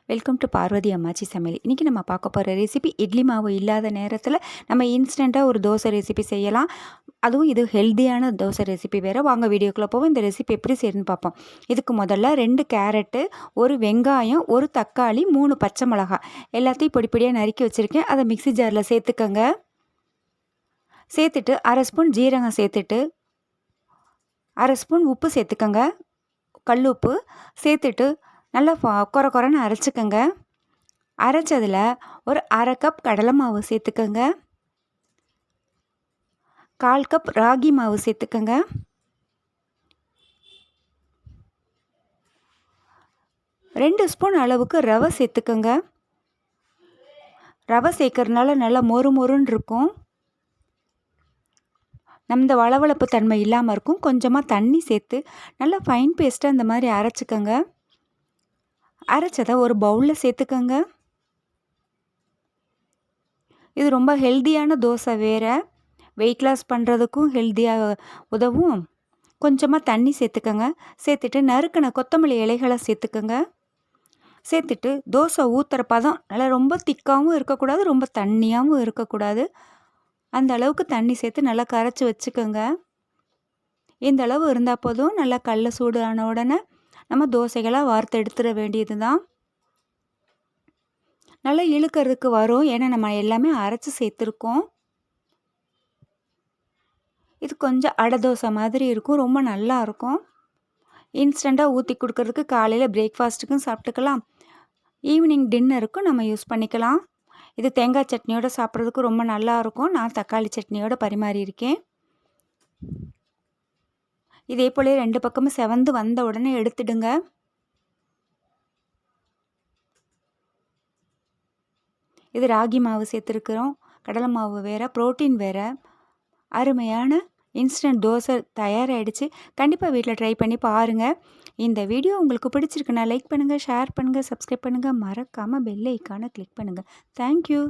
Welcome to Parvati அம்மாச்சி சமையல். இன்றைக்கி நம்ம பார்க்க போகிற ரெசிபி இட்லி மாவு இல்லாத நேரத்தில் நம்ம இன்ஸ்டண்ட்டாக ஒரு தோசை ரெசிபி செய்யலாம். அதுவும் இது ஹெல்த்தியான தோசை ரெசிபி வேறு. வாங்க வீடியோக்குள்ளே போவோம். இந்த ரெசிபி எப்படி செய்யணும்னு பார்ப்போம். இதுக்கு முதல்ல 2 கேரட்டு, ஒரு வெங்காயம், ஒரு தக்காளி, 3 பச்சை மிளகாய் எல்லாத்தையும் பொடி பொடியாக நறுக்கி வச்சுருக்கேன். அதை மிக்ஸி ஜாரில் சேர்த்துக்கங்க. சேர்த்துட்டு 1/2 ஸ்பூன் ஜீரகம் சேர்த்துட்டு 1/2 ஸ்பூன் உப்பு சேர்த்துக்கங்க. கல் உப்பு சேர்த்துட்டு நல்லா கொர கொரன்னு அரைச்சிக்கங்க. அரைச்சதில் ஒரு 1/2 கப் கடலை மாவு சேர்த்துக்கங்க. 1/4 கப் ராகி மாவு சேர்த்துக்கங்க. 2 ஸ்பூன் அளவுக்கு ரவை சேர்த்துக்கங்க. ரவை சேர்க்கறதுனால நல்லா மொறு மொறுன்னு இருக்கும். இந்த வளவளப்பு தன்மை இல்லாமல் இருக்கும். கொஞ்சமாக தண்ணி சேர்த்து நல்லா ஃபைன் பேஸ்ட்டாக இந்த மாதிரி அரைச்சிக்கங்க. அரைச்சதை ஒரு பவுலில் சேர்த்துக்கங்க. இது ரொம்ப ஹெல்த்தியான தோசை வேறு. வெயிட் லாஸ் பண்ணுறதுக்கும் ஹெல்த்தியாக உதவும். கொஞ்சமாக தண்ணி சேர்த்துக்கங்க. சேர்த்துட்டு நறுக்கின கொத்தமல்லி இலைகளை சேர்த்துக்கங்க. சேர்த்துட்டு தோசை ஊற்றுற பதம் நல்லா ரொம்ப திக்காகவும் இருக்கக்கூடாது, ரொம்ப தண்ணியாகவும் இருக்கக்கூடாது. அந்த அளவுக்கு தண்ணி சேர்த்து நல்லா கரைச்சி வச்சுக்கோங்க. இந்த அளவு இருந்தால் போதும். நல்லா கல்ல சூடு ஆன உடனே நம்ம தோசைகளாக வார்த்து எடுத்துட வேண்டியது தான். நல்லா இழுக்கிறதுக்கு வரும். ஏன்னா நம்ம எல்லாமே அரைச்சி சேர்த்துருக்கோம். இது கொஞ்சம் அடை தோசை மாதிரி இருக்கும். ரொம்ப நல்லா இருக்கும். இன்ஸ்டண்ட்டாக ஊற்றி கொடுக்கறதுக்கு காலையில் பிரேக்ஃபாஸ்ட்டுக்கும் சாப்பிட்டுக்கலாம். ஈவினிங் டின்னருக்கும் நம்ம யூஸ் பண்ணிக்கலாம். இது தேங்காய் சட்னியோடு சாப்பிட்றதுக்கு ரொம்ப நல்லா இருக்கும். நான் தக்காளி சட்னியோடு பரிமாறியிருக்கேன். இதே போல 2 பக்கமும் செவந்து வந்த உடனே எடுத்துடுங்க. இது ராகி மாவு சேர்த்துருக்குறோம். கடலை மாவு வேறு, ப்ரோட்டீன் வேறு. அருமையான இன்ஸ்டன்ட் தோசை தயாராகிடுச்சு. கண்டிப்பாக வீட்டில் ட்ரை பண்ணி பாருங்கள். இந்த வீடியோ உங்களுக்கு பிடிச்சிருக்குன்னா லைக் பண்ணுங்கள், ஷேர் பண்ணுங்கள், சப்ஸ்கிரைப் பண்ணுங்கள். மறக்காமல் பெல் ஐக்கானை கிளிக் பண்ணுங்கள். தேங்க்யூ.